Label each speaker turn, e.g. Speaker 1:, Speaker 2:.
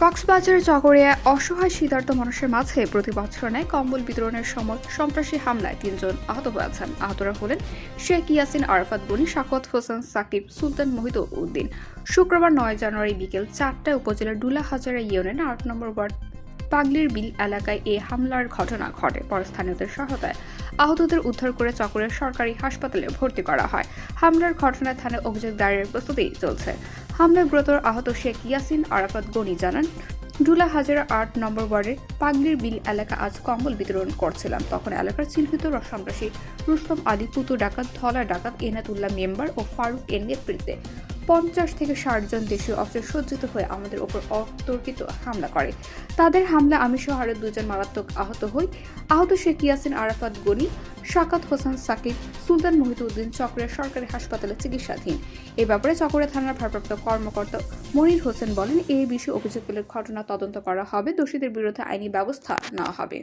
Speaker 1: কক্সবাজারের চকরিয়ায় অসহায় শীতার্ত মানুষের মাঝে প্রতি বছর ন্যায় কম্বল বিতরণের সময় সন্ত্রাসী হামলায় ৩ জন আহত হয়েছেন। আহতরা হলেন শেখ ইয়াসিন আরাফাত গনি, শাকওয়াত হোসেন সাকিব, সুলতান মোহিত উদ্দিন। শুক্রবার ৯ জানুয়ারি বিকেল ৪টায় উপজেলার ডুলাহাজারা ইউনিয়নের ৮ নম্বর ওয়ার্ড পাগলির বিল এলাকায় এই হামলার ঘটনা ঘটে। পরে স্থানীয়দের সহায়তায় আহতদের উদ্ধার করে চকরিয়া সরকারি হাসপাতালে ভর্তি করা হয়। হামলার ঘটনায় থানায় অভিযোগ দায়েরের প্রস্তুতি চলছে। হামলায় গুরুতর আহত শেখ ইয়াসিন আরাফাত গনি জানান, ডুলাহাজারা ৮ নম্বর ওয়ার্ডের পাগলির বিল এলাকা আজ কম্বল বিতরণ করছিলাম। তখন এলাকার চিহ্নিত সন্ত্রাসী রুস্তম আলী, পুতু ডাকাত, ধলা ডাকাত, এনাতুল্লাহ মেম্বার ও ফারুক এর নেতৃত্বে ৫০ থেকে ৬০ জন দেশীয় অফিসার সজ্জিত হয়ে আমাদের ওপর অতর্কিত হামলা করে। তাদের হামলা আমি সহ আরো ২ জন মারাত্মক আহত হই। আহত শেখ ইয়াসিন আরাফাত গনি, শাকওয়াত হোসেন সাকিব, সুলতান মোহিত উদ্দিন চকরিয়া সরকারি হাসপাতালে চিকিৎসাধীন। এ ব্যাপারে চকরিয়া থানার ভারপ্রাপ্ত কর্মকর্তা মনির হোসেন বলেন, এই বিষয়ে অভিযোগ পেলে ঘটনা তদন্ত করা হবে, দোষীদের বিরুদ্ধে আইনি ব্যবস্থা নেওয়া হবে।